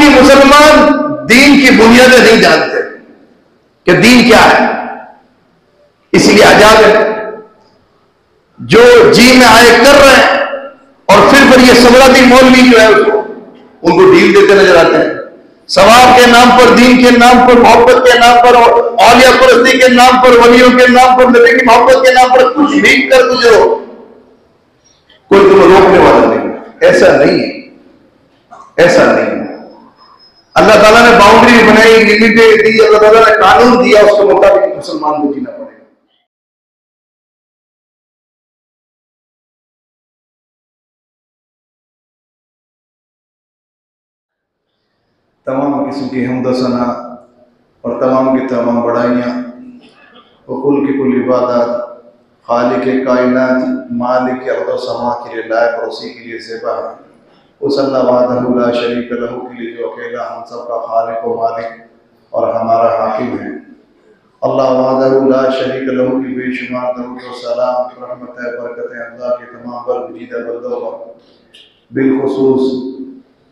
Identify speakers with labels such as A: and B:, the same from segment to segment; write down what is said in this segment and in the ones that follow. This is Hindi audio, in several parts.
A: भी मुसलमान दीन की बुनियादें नहीं जानते कि दीन क्या है, इसलिए आजाद है, जो जी में आए कर रहे हैं। और फिर ये सबराती मौलवी जो है उसको उनको डील देते नजर आते हैं, सवाब के नाम पर, दीन के नाम पर, मोहब्बत के नाम पर, औलिया परस्ती के नाम पर, वलियों के नाम पर, नबी की मोहब्बत के नाम पर कुछ भी कर गुजरो, कोई तुम्हें रोकने वाला नहीं। ऐसा नहीं है, ऐसा नहीं है। अल्लाह ताला ने बाउंड्री बनाई, लिमिटें दी, अल्लाह ताला ने कानून दिया, उसके मुताबिक मुसलमान को जीना पड़ेगा। तमाम किस्म की हमद सना और तमाम की तमाम बढ़ाइयाँ और कुल की कुल इबादत खालिक कायनात मालिक अर्द व समा के लिए लायक और उसी के लिए ज़ेबा है। उस अल्लाह वहदहू ला शरीक लहू के लिए जो अकेला हम सब का खालिक व मालिक और हमारा हाकिम है। अल्लाह वहदहू ला शरीक लहू की बेशुमार दरूद व सलाम रहमत बरकत अल्लाह के तमाम बरगुजीदा बंदों पर बिलखुसूस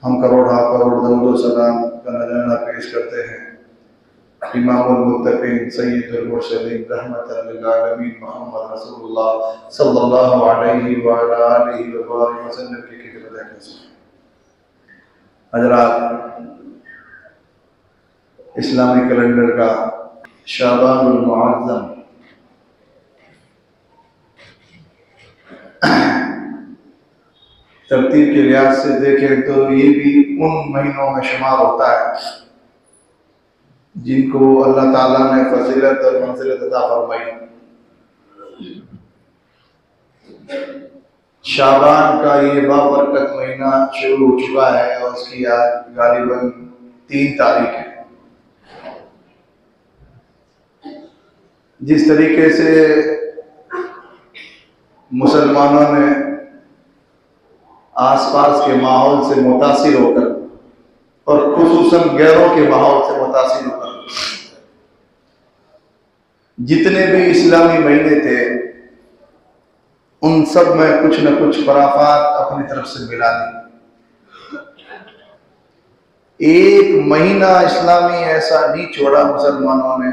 A: हम करोड़ा करोड़ दरूद व सलाम का नज़राना पेश करते हैं इमामुल मुत्तकीन सय्यदुल मुरसलीन रहमतल लिल आलमीन मोहम्मद रसूलुल्लाह सल्लल्लाहु अलैहि व अला आलिहि व वसल्लम की खिदमत में। हज़रात, इस्लामी कैलेंडर का शाबानुल मुअज़्ज़म तरतीब के लिहाज से देखें तो ये भी उन महीनों में शुमार होता है जिनको अल्लाह ताला ने फजीलत और मंजिलत अता फरमाई। शाबान का ये बाबरकत महीना शुरू हो चुका है और उसकी आज गालिबन 3 तारीख है। जिस तरीके से मुसलमानों ने आसपास के माहौल से मुतासिर होकर और खुसूसन गैरों के माहौल से मुतासिर होकर जितने भी इस्लामी महीने थे उन सब में कुछ न कुछ खराफात अपनी तरफ से मिला दी। एक महीना इस्लामी ऐसा नहीं छोड़ा मुसलमानों ने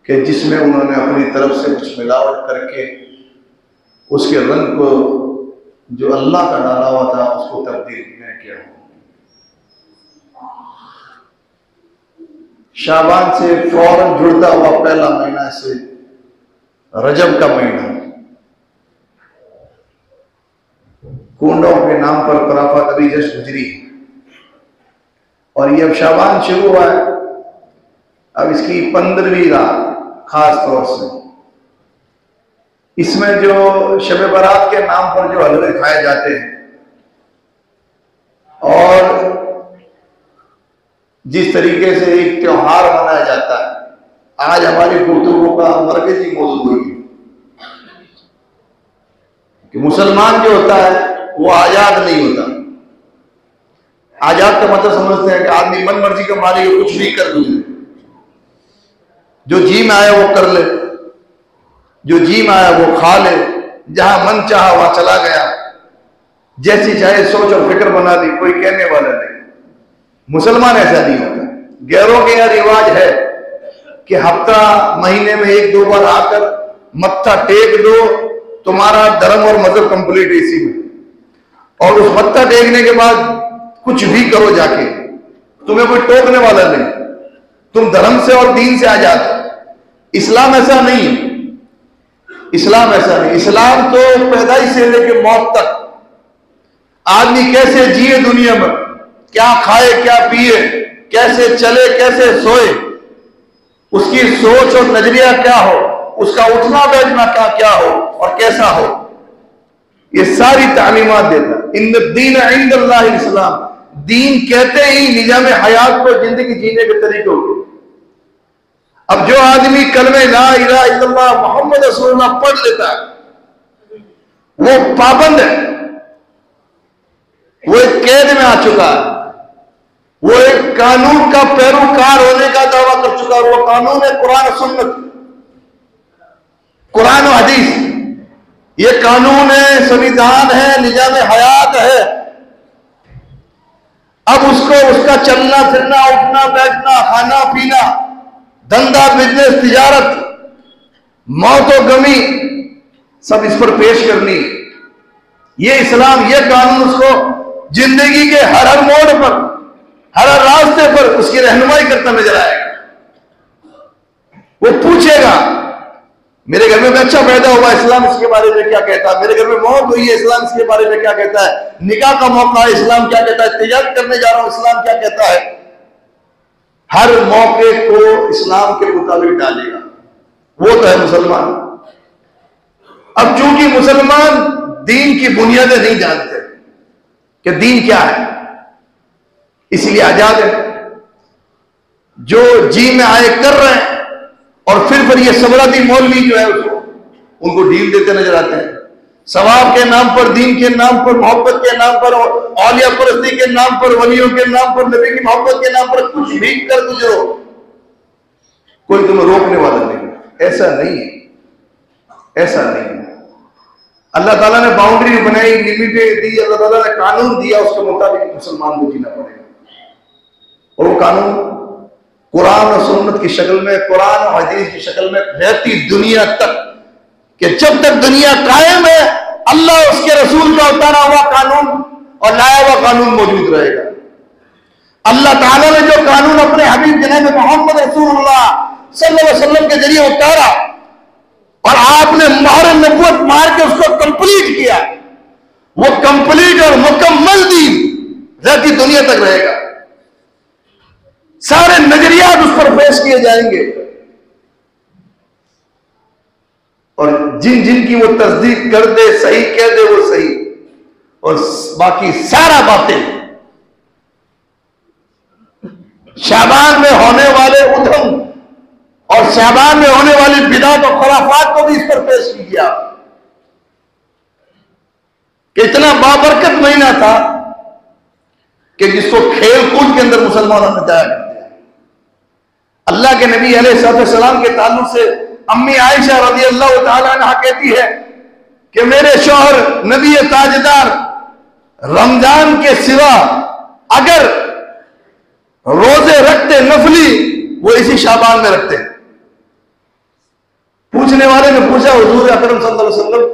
A: कि जिसमें उन्होंने अपनी तरफ से कुछ मिलावट करके उसके रंग को जो अल्लाह का डाला हुआ था उसको तब्दील नहीं किया। शाबान से फौरन जुड़ता हुआ पहला महीना से रजब का महीना, कुंडों के नाम पर खराफत अभी जस्ट गुजरी और ये अब शाबान शुरू हुआ है। अब इसकी 15वीं रात खास तौर से इसमें जो शब बारात के नाम पर जो हलवे खाए जाते हैं और जिस तरीके से एक त्योहार मनाया जाता है, आज हमारी गुफ्तगू का मरकजी मौजू है कि मुसलमान जो होता है वो आजाद नहीं होता। आजाद का मतलब समझते हैं कि आदमी मन मर्जी का मालिक कुछ भी कर गुजरे, जो जी में आया वो कर ले, जो जी में आया वो खा ले, जहां मन चाहा वहां चला गया, जैसी चाहे सोच और फिक्र बना दी, कोई कहने वाला नहीं। मुसलमान ऐसा नहीं होता। गैरों के यहाँ रिवाज है कि हफ्ता महीने में 1-2 बार आकर मत्था टेक दो, तुम्हारा धर्म और मजहब कंप्लीट इसी में, और उस मत्था टेकने के बाद कुछ भी करो जाके, तुम्हें कोई टोकने वाला नहीं, तुम धर्म से और दीन से आजाद हो। इस्लाम ऐसा नहीं है। इस्लाम ऐसा नहीं। इस्लाम तो पैदाइश से लेकर मौत तक आदमी कैसे जिए दुनिया में, क्या खाए क्या पिए, कैसे चले कैसे सोए, उसकी सोच और नजरिया क्या हो, उसका उठना बैठना क्या हो और कैसा हो, ये सारी तालीमात देता। इन्न दीन इंदल्लाह इस्लाम, दीन कहते ही निजाम हयात को, जिंदगी जीने के तरीके को। अब जो आदमी कलमे ला इलाहा इल्लल्लाह मोहम्मद रसूलुल्लाह पढ़ लेता है वो पाबंद है, वो एक कैद में आ चुका है, वो एक कानून का पैरोकार होने का दावा कर चुका है। वो कानून है कुरान और सुन्नत, कुरान और हदीस, ये कानून है, संविधान है, निजाम हयात है। अब उसको उसका चलना फिरना, उठना बैठना, खाना पीना, धंधा बिजनेस तिजारत, मौत और गमी सब इस पर पेश करनी। ये इस्लाम, ये कानून उसको जिंदगी के हर हर मोड़ पर, हर हर रास्ते पर उसकी रहनुमाई करता नजर आएगा। वो पूछेगा मेरे घर में बच्चा पैदा हुआ, इस्लाम इसके बारे में क्या कहता है? मेरे घर में मौत हुई है, इस्लाम इसके बारे में क्या कहता है? निकाह का मौका है, इस्लाम क्या कहता है? तिजारत करने जा रहा हूं, इस्लाम क्या कहता है? हर मौके को इस्लाम के मुताबिक डालेगा। वो तो है मुसलमान। अब चूंकि मुसलमान दीन की बुनियादें नहीं जानते कि दीन क्या है, इसलिए आजाद है, जो जी में आए कर रहे हैं। और फिर ये सबराती मौलवी जो है उसको उनको ढील देते नजर आते हैं। सवाब के नाम पर, दीन के नाम पर, मोहब्बत के नाम पर, औलिया परस्ती के नाम पर, वलियों के नाम पर, नबी की मोहब्बत के नाम पर कुछ भी कर गुजरो, कोई तुम्हें रोकने वाला नहीं। ऐसा नहीं है, ऐसा नहीं है। अल्लाह ताला ने बाउंड्री बनाई, लिमिटें दी, अल्लाह ताला ने कानून दिया, उसके मुताबिक मुसलमान को जीना पड़ेगा। और वो कानून कुरान और सुन्नत की शक्ल में, कुरान और हदीस की शक्ल में रहती दुनिया तक, कि जब तक दुनिया कायम है अल्लाह उसके रसूल का उतारा हुआ कानून और लाया हुआ कानून मौजूद रहेगा। अल्लाह ताला ने जो कानून अपने हबीब जनाब मोहम्मद रसूलुल्लाह सल्लल्लाहु अलैहि वसल्लम के जरिए उतारा और आपने मोहर नबुव्वत मार के उसको कंप्लीट किया, वो कंप्लीट और मुकम्मल दीन रहती दुनिया तक रहेगा। सारे नजरियात उस पर पेश किए जाएंगे और जिन जिन की वो तस्दीक कर दे, सही कह दे, वो सही, और बाकी सारा बातें शाबान में होने वाले उधम और शाबान में होने वाली बिदात और खुराफात को भी इस पर पेश किया। कितना बाबरकत महीना था कि जिसको खेल कूद के अंदर मुसलमानों ने तैयार कर दिया। अल्लाह के नबी अलैहिस्सलाम के ताल्लुक से अम्मी आयशा रज़ी अल्लाह तआला अन्हा कहती है कि मेरे शौहर नबी ताजदार रमजान के सिवा अगर रोजे रखते नफली, वो इसी शाबान में रखते। पूछने वाले ने पूछा हुजूर अकरम सल्लल्लाहु अलैहि वसल्लम,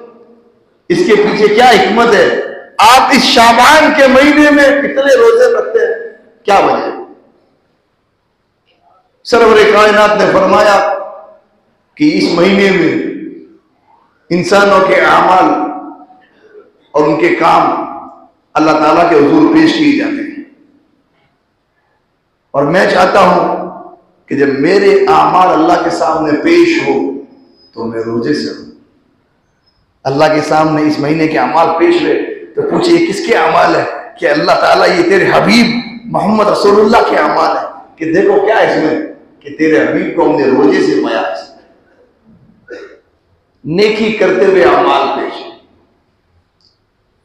A: इसके पीछे क्या हिकमत है? आप इस शाबान के महीने में कितने रोजे रखते हैं, क्या वजह? सरवर कायनात ने फरमाया कि इस महीने में इंसानों के आमाल और उनके काम अल्लाह ताला के हुजूर पेश किए जाते हैं। और मैं चाहता हूं कि जब मेरे आमाल अल्लाह के सामने पेश हो तो मैं रोजे से हूं। अल्लाह के सामने इस महीने के अमाल पेश हुए तो पूछिए किसके अमाल है? कि अल्लाह ताला ये तेरे हबीब मोहम्मद रसूलुल्लाह के अमाल है कि देखो क्या है इसमें, कि तेरे हबीब को हमने रोजे से पाया, नेकी करते हुए अमाल पेश।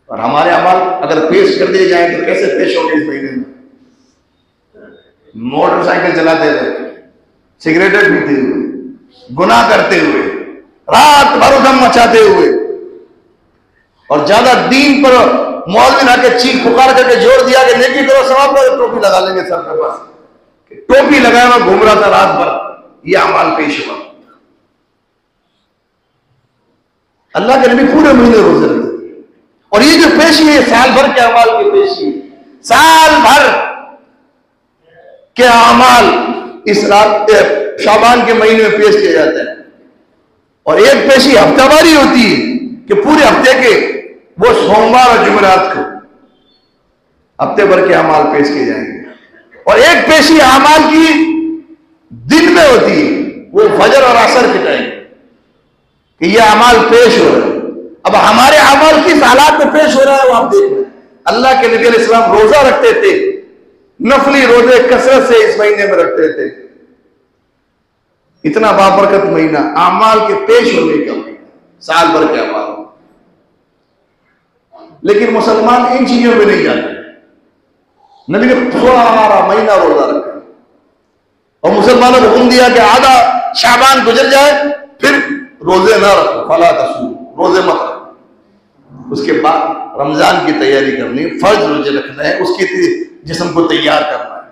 A: और हमारे अमाल अगर पेश कर दिए जाए तो कैसे पेश होंगे इस महीने में? मोटरसाइकिल चलाते हुए, सिगरेटें पीते हुए, गुनाह करते हुए, रात भर उधम मचाते हुए, और ज्यादा दीन पर मौलवी ना के चीख पुकार करके जोर दिया कि नेकी करो सवाब करो, टोपी लगा लेंगे सर के पास, टोपी लगाया हुआ घूम रहा था रात भर, यह अमाल पेश हुआ। अल्लाह के नबी पूरे महीने रोजे रखते, और ये जो पेशी है साल भर के अमाल की पेशी, साल भर के अमाल इस रात शाबान के महीने में पेश किए जाते हैं। और एक पेशी हफ्तावारी होती है कि पूरे हफ्ते के वो सोमवार और जुमेरात को हफ्ते भर के अमाल पेश किए जाएंगे। और एक पेशी अमाल की दिन में होती है, वो फजर और असर के टाइम कि ये अमाल पेश हो रहा है। अब हमारे अमाल किस हालात में पेश हो रहा है वो आप देख रहे हैं। अल्लाह के नबी अलैहिस्सलाम रोजा रखते थे, नफली रोजे कसरत से इस महीने में रखते थे। इतना बाबरकत महीना, अमाल के पेश होने का महीना, साल भर के अमाल। लेकिन मुसलमान इन चीजों में नहीं जाते। नबी ने पूरा महीना रोजा रखा और मुसलमानों को हुक्म दिया कि आधा शाबान गुजर जाए फिर रोजे ना रखो, फला तसूम, रोजे मत रखो। उसके बाद रमजान की तैयारी करनी, फर्ज रोजे रखना है, उसके जिस्म को तैयार करना है।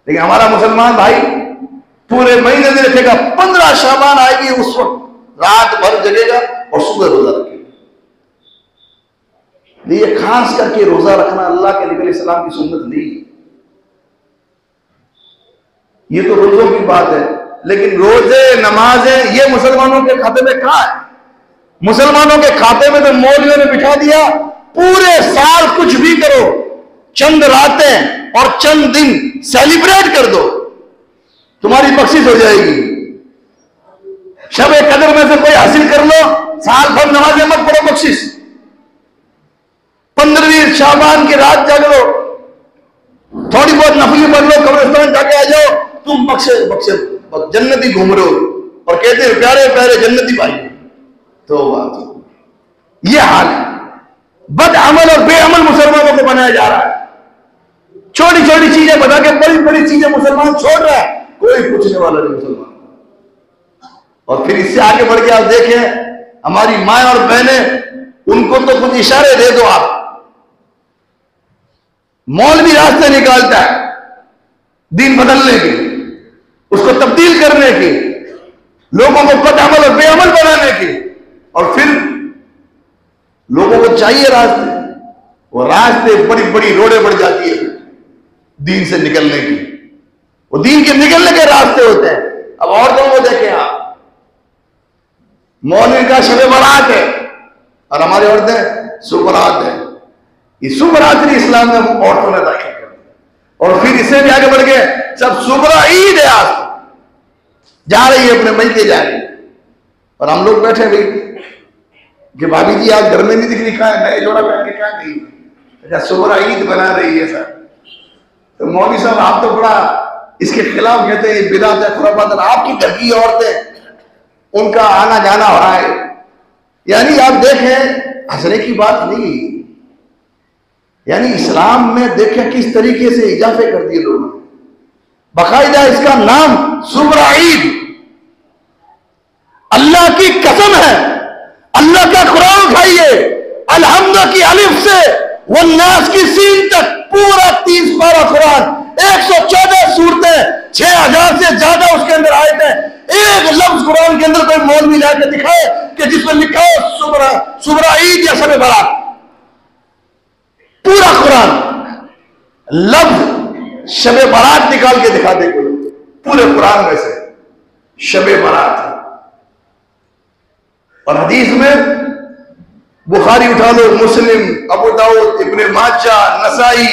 A: लेकिन हमारा मुसलमान भाई पूरे महीने में रखेगा, 15 शाबान आएगी उस वक्त रात भर जगेगा और सुबह रोजा रखेगा। ये खास करके रोजा रखना अल्लाह के नबी सल्लल्लाहु अलैहि वसल्लम की सुन्नत नहीं, ये तो रोजों की बात है। लेकिन रोजे नमाजें ये मुसलमानों के खाते में कहां है? मुसलमानों के खाते में तो मौलवियों ने बिठा दिया, पूरे साल कुछ भी करो, चंद रातें और चंद दिन सेलिब्रेट कर दो, तुम्हारी बख्शिश हो जाएगी। शब कदर में से कोई हासिल कर लो, साल भर नमाजें मत पढ़ो, बख्शिश। 15वीं शाबान की रात जाग लो, थोड़ी बहुत नफली पढ़ लो, कब्रिस्तान जाके आ जाओ, तुम बख्शे बख्शे जन्नती घूम रहे हो और कहते हो प्यारे प्यारे जन्नती भाई। तो बात ये हाल है, बदअमल और बेअमल मुसलमानों को बनाया जा रहा है। छोटी छोटी चीजें बता के बड़ी बड़ी चीजें मुसलमान छोड़ रहा है, कोई पूछने वाला नहीं मुसलमान। और फिर इससे आगे बढ़ के आप देखें, हमारी माँ और बहनें, उनको तो कुछ इशारे दे दो आप, मौलवी रास्ते निकालता है दीन बदलने की, उसको तब्दील करने की, लोगों को बदअमल और बेअमल बनाने की। और फिर लोगों को चाहिए रास्ते, वो रास्ते बड़ी बड़ी रोडें बढ़ जाती है दीन से निकलने की, वो दीन के निकलने के रास्ते होते हैं। अब औरतों को देखें आप, मौलवी का शब बारात है और हमारी औरतें सुबरात है। ये सुबरात इस्लाम में औरतों ने दाखिल कर दिया। और फिर इससे भी आगे बढ़ गए, सब सुबरा ईद है, आज जा रही है अपने मई के जा रही है, और हम लोग बैठे भाई कि भाभी जी आज घर में नहीं दिख रही, कहां है नए जोड़ा पहन के, क्या नहीं? अच्छा सुबरा ईद बना रही है सर। तो मौलवी साहब आप तो बड़ा इसके खिलाफ कहते हैं बिदअत है, खुराफात है। आपकी घर की औरतें, उनका आना जाना हो रहा है, यानी आप देखें हंसने की बात नहीं, यानी इस्लाम में देखें किस तरीके से इजाफे कर दिए लोगों ने। बाकायदा इसका नाम सुबरा ईद, अल्लाह की कसम है, अल्लाह का कुरान उठाइए, अलहम्द की अलिफ से वन्नास की सीन तक पूरा 30 पारा कुरान, 114 सूरतें, 6000 से ज्यादा उसके अंदर आए थे। एक लफ्ज कुरान के अंदर कोई मौलवी लाके दिखाए कि जिसमें लिखा हो सुबरा ईद या शब बारात। पूरा कुरान लफ्ज शब बारात निकाल के दिखा दे कोई, पूरे कुरान में से शब बारात। और हदीस में बुखारी उठा लो, मुस्लिम, अबू दाऊद, इब्ने माजा, नसाई,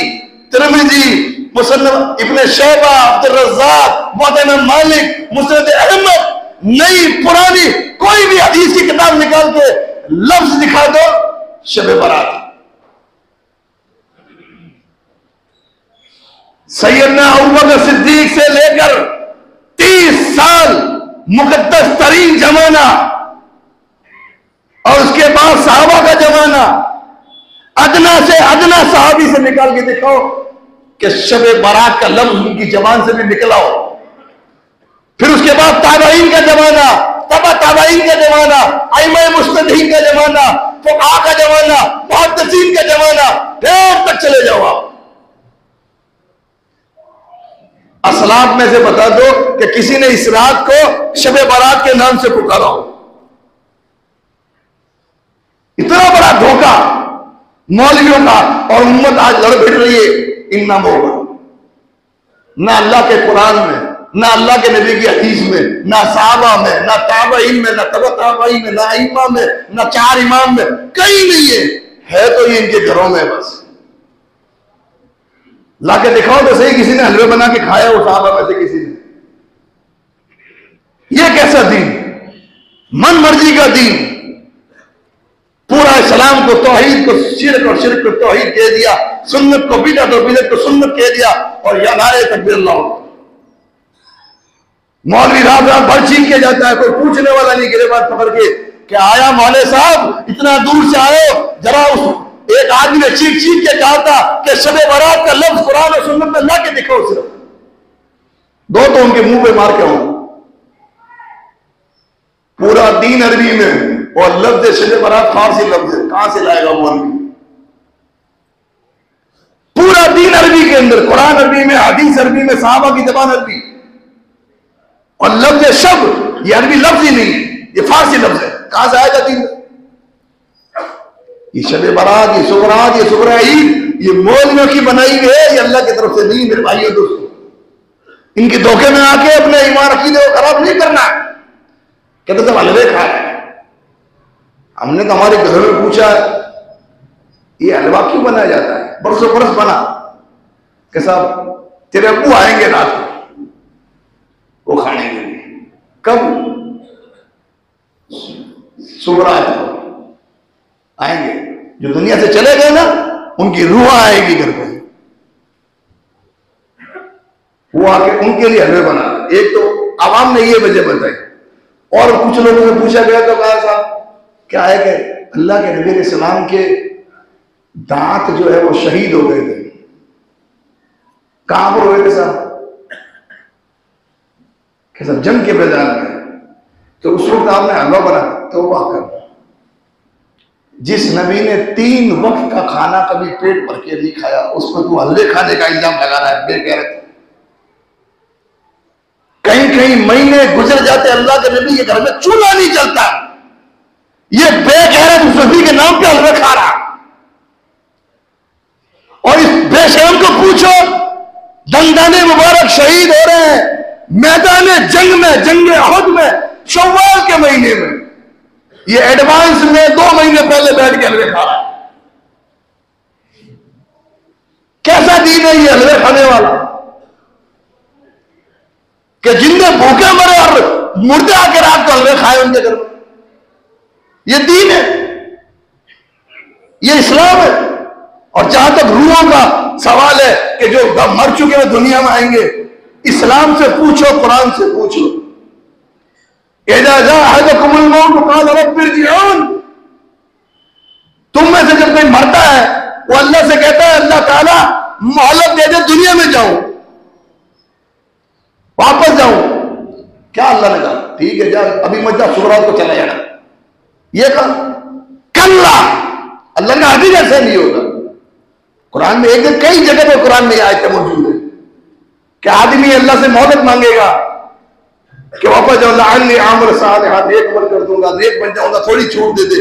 A: तिरमिजी, मुसन्नफ इब्ने शैबा, अब्दुल रज़्ज़ाक, मुअत्ता मालिक, मुस्नद अहमद, नई पुरानी कोई भी हदीस की किताब निकाल के लफ्ज दिखा दो शब बारात। सैयदना अबू बकर सिद्दीक से लेकर 30 साल मुकद्दस तरीन जमाना, और उसके बाद सहाबा का जमाना, अदना से अदना सहाबी से निकाल के दिखाओ कि शब बारात का लफ्ज उनकी जबान से भी निकला हो। फिर उसके बाद ताबईन का जमाना, तबा ताबईन का जमाना, अइम्मा मुज्तहिदीन का जमाना, फुक़हा का जमाना, मुहद्दिसीन का जमाना, फिर तक चले जाओ आप। असलाफ में से बता दो कि किसी ने इस रात को शब बारात के नाम से पुकारा हो। इतना बड़ा धोखा मौलवियों का, और उम्मत आज लड़ भिड़ रही है इन नामों पर। ना अल्लाह के कुरान में, ना अल्लाह के नबी की हदीस में, ना सहाबा में, ना ताबईन में, ना तबा ताबईन में, ना अइम्मा में, ना 4 इमाम में, कहीं नहीं है तो ये इनके घरों में। बस लाके दिखाओ तो सही, किसी ने हलवे बना के खाया हो सहाबा में से किसी ने? ये कैसा दीन, मन मर्जी का दीन। पूरा इस्लाम को तौहीद को शिरक और शिरक को तौहीद कह दिया, सुन्नत को बिदअत और बिदअत को सुन्नत कह दिया, और या नारे तकबीर अल्लाह। मौलवी रात रात भर छीन के जाता है, कोई पूछने वाला नहीं, गिरेबान पकड़ के क्या आया मौलवी साहब, इतना दूर से आए, जरा उस एक आदमी ने चीख चीख के कहा था कि शब बारात का लफ्ज कुरान और सुन्नत में ला के दिखाओ, सिर्फ दो तो उनके मुंह पे मार के आऊं। पूरा दीन अरबी में, और लफ्ज शब बारात फारसी लफ्ज है, कहां से लाएगा वो अरबी? पूरा दीन अरबी के अंदर, कुरान अरबी में, हदीस अरबी में, सहाबा की जबान अरबी, और लफ्ज शब ये अरबी लफ्ज ही नहीं है, ये फारसी लफ्ज है, कहां से आएगा दीन? ये शब बारात, ये सुबरात, ये सुबरा ईद, ये मौलवियों की बनाई हुई है, ये अल्लाह की तरफ से नहीं। मेरे भाइयों दोस्तों, इनके धोखे में आके अपने ईमान अकीदे को खराब नहीं करना। कहते सब हलवे खा रहे हैं। हमने तो हमारे घर में पूछा ये हलवा क्यों बनाया जाता है, बरसों बरस बना कि साहब तेरे अब्बू आएंगे रात को वो खाने के लिए। कब? सुबरात को आएंगे। जो दुनिया से चले गए ना, उनकी रूह आएगी घर पे, वो आके उनके लिए हलवे बना। एक तो आवाम ने ये वजह बताई, और कुछ लोगों से पूछा गया तो कहा साहब क्या है कि अल्लाह के नबी अलैहिस्सलाम के दांत जो है वो शहीद हो गए थे। कहां पर हुए थे साहब? कि सब जंग के मैदान में। तो उस वक्त आपने हलवा बना, तौबा कर। जिस नबी ने 3 वक्त का खाना कभी पेट भर के नहीं खाया, उस पर तू हलवे खाने का इल्जाम लगा रहा है, बेगैरत। कहीं कहीं महीने गुजर जाते अल्लाह के नबी के घर में चूल्हा नहीं जलता, ये बेगैरत उस नबी के नाम पे हलवे खा रहा। और इस बेशरम को पूछो, दंदाने मुबारक शहीद हो रहे हैं मैदान जंग में, जंग अहद में, शव्वाल के महीने में। ये एडवांस में 2 महीने पहले बैठ के हलवे खा रहा है। कैसा दीन है ये हलवे खाने वाला कि जिंदे भूखे मरे और मुर्दे आके रात को हलवे खाए उनके घर में? ये दीन है, ये इस्लाम है। और जहां तक रूहों का सवाल है कि जो मर चुके हैं दुनिया में आएंगे, इस्लाम से पूछो, कुरान से पूछो। तुम में से जब कोई मरता है वो अल्लाह से कहता है अल्लाह ताला मोहलत दे दे, दुनिया में जाऊं, वापस जाऊं। क्या अल्लाह ने कहा ठीक है जा, अभी मत जा, सुबरात को चला जाना। ये कहा कल्ला, अल्लाह का हदीस ऐसे नहीं होगा। कुरान में एक कई जगह पर कुरान में आयतें मौजूद है कि आदमी अल्लाह से मोहलत मांगेगा कि वापस जाओ, आमर सालिहा, नेक अमल कर दूंगा, नेक बन जाऊंगा, थोड़ी छूट दे दे।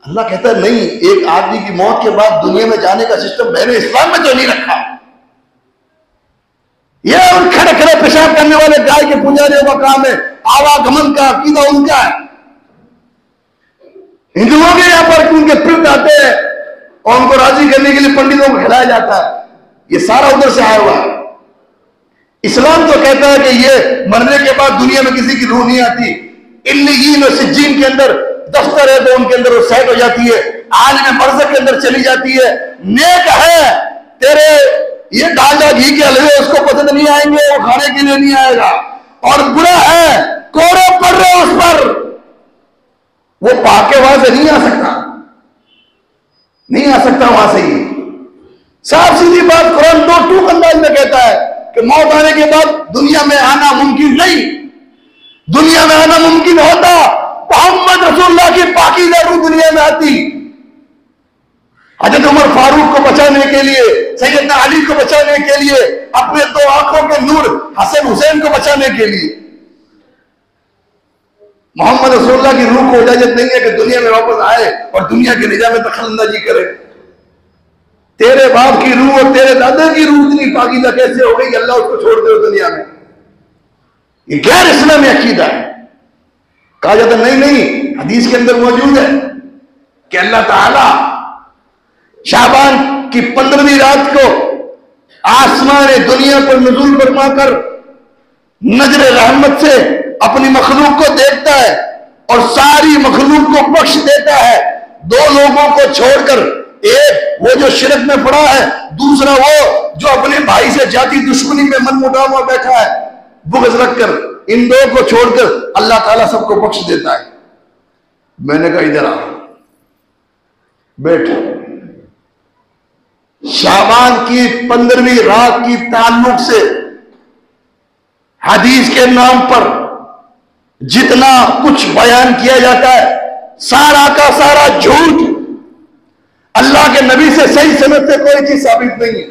A: अल्लाह कहता है नहीं, एक आदमी की मौत के बाद दुनिया में जाने का सिस्टम मैंने इस्लाम में तो नहीं रखा। यह उन खड़े खड़े पेशाब करने वाले गाय के पुजारियों का काम है, आवागमन का अकीदा उनका है। हिंदुओं के यहां पर उनके पिंड आते हैं और उनको राजी करने के लिए पंडितों को खिलाया जाता है, ये सारा उधर से आया हुआ है। इस्लाम तो कहता है कि ये मरने के बाद दुनिया में किसी की रूह नहीं आती। इल्लीयीन और सिज्जीन के अंदर दफ्तर है तो उनके अंदर वो सेट हो जाती है, आलिम बरज़ख के अंदर चली जाती है। नेक है तेरे ये डालडा घी के हलवे उसको पसंद नहीं आएंगे, वो खाने के लिए नहीं आएगा। और बुरा है कोड़े पड़ रहे उस पर, वो पाके वहां से नहीं आ सकता, नहीं आ सकता वहां से। ही साफ सीधी बात कुरान 2 अंदाज में कहता है कि मौत आने के बाद दुनिया में आना मुमकिन नहीं। दुनिया में आना मुमकिन होता मोहम्मद रसूलुल्लाह की पाकीज़ा रूह दुनिया में आती। हजरत उमर फारूक को बचाने के लिए, सैयदना अली को बचाने के लिए, अपने 2 आंखों के नूर हसन हुसैन को बचाने के लिए मोहम्मद रसूलुल्लाह की रूह को इजाजत नहीं है कि दुनिया में वापस आए और दुनिया के निजाम में दखलंदाजी करे। तेरे बाप की रूह और तेरे दादा की रूह इतनी पाकीज़ा कैसे हो गई, अल्लाह उसको छोड़ दे दुनिया में? ये गैर इस्लामी अकीदा है। कहा जाता नहीं नहीं, हदीस के अंदर मौजूद है कि अल्लाह ताला शाबान की 15वीं रात को आसमान दुनिया पर नुज़ूल फरमाकर नजर रहमत से अपनी मखलूक को देखता है और सारी मखलूक को बख्श देता है। 2 लोगों को छोड़कर, एक वो जो शिरक में पड़ा है, दूसरा वो जो अपने भाई से जाती दुश्मनी में मन मुटाव में बैठा है, बुग़्ज़ रखकर। इन 2 को छोड़कर अल्लाह ताला सबको बख्श देता है। मैंने कहा इधर आ बैठ। शाबान की 15वीं रात की ताल्लुक से हदीस के नाम पर जितना कुछ बयान किया जाता है सारा का सारा झूठ। अल्लाह के नबी से सही सनद से कोई चीज साबित नहीं है।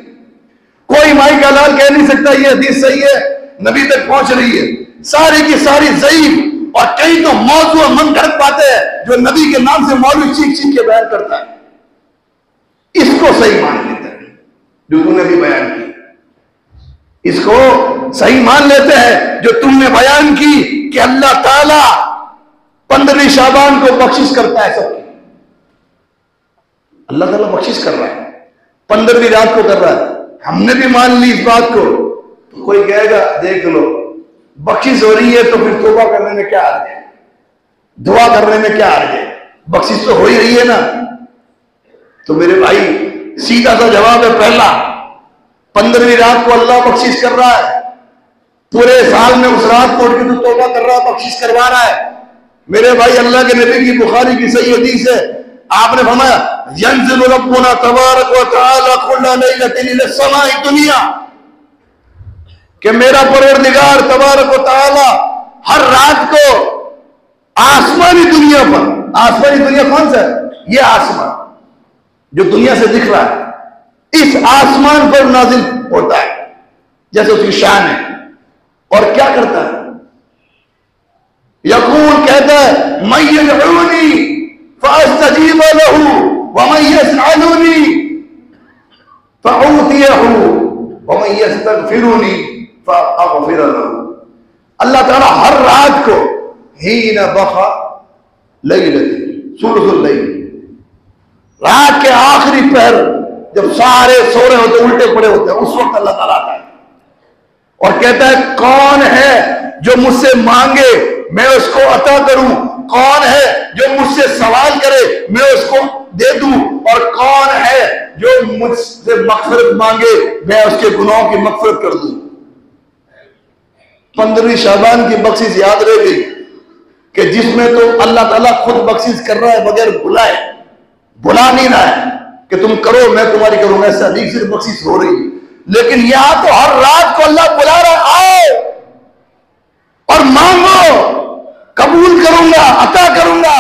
A: कोई माई का लाल कह नहीं सकता ये हदीस सही है, नबी तक पहुंच रही है। सारी की सारी ज़ईफ और कई तो मौजू और मन गढ़ पाते हैं जो नबी के नाम से मौलवी चीख चीख के बयान करता है, इसको सही मान लेते हैं जो तूने भी बयान की। इसको सही मान लेते हैं जो तुमने बयान की कि अल्लाह ताला 15वीं शाबान को बख्शिश करता है सबकी। अल्लाह ताला बख्शिश कर रहा है, 15वीं रात को कर रहा है। हमने भी मान ली इस बात को। तो कोई कहेगा देख लो बख्शिश हो रही है तो फिर तौबा करने में क्या हर्ज है, दुआ करने में क्या हर्ज है, बख्शिश तो हो ही रही है ना। तो मेरे भाई सीधा सा जवाब है पहला, 15वीं रात को अल्लाह बख्शिश कर रहा है। पूरे साल में उस रात को उठ के तो तौबा कर रहा है, बख्शिश करवा रहा है। मेरे भाई अल्लाह के नबी की बुखारी की सही हदीस है, आपने फरमाया यंज़िलु रब्बुना तबारक व तआला कुल्ला लैलतिन इला समाई दुनिया, कि मेरा परवरदिगार तबारक व तआला हर रात को आसमानी दुनिया पर, आसमानी दुनिया कौन सा है? ये आसमान जो दुनिया से दिख रहा है, इस आसमान पर नाजिल होता है जैसे उसकी शान है। और क्या करता है? यकूल कहता है मैं यदऊनी फअस्तजीब लहू व मैं यसअलुनी फअूतियहू व मैं यस्तगफिरुनी फअगफिर लहू। अल्लाह ताला हर रात को हीन बखा लैलती सुलुसुल लैल, रात के आखिरी पहर जब सारे सो रहे होते, उल्टे पड़े होते हैं, उस वक्त अल्लाह ताला आता है और कहता है कौन है जो मुझसे मांगे मैं उसको अता करूं, कौन है जो मुझसे सवाल करे मैं उसको दे दूं, और कौन है जो मुझसे मग़फ़िरत मांगे मैं उसके गुनाहों की मग़फ़िरत कर दूं। 15वीं शाबान की बख्शिश याद रह गई कि जिसमें तो अल्लाह ताला खुद बख्शिश कर रहा है बगैर बुलाए, बुला नहीं रहा है कि तुम करो मैं तुम्हारी करूंगा, ऐसा अधिक सिर्फ बख्शिश हो रही है। लेकिन यहां तो हर रात को अल्लाह बुला रहा है, आओ और मांगो, कबूल करूंगा, अता करूंगा।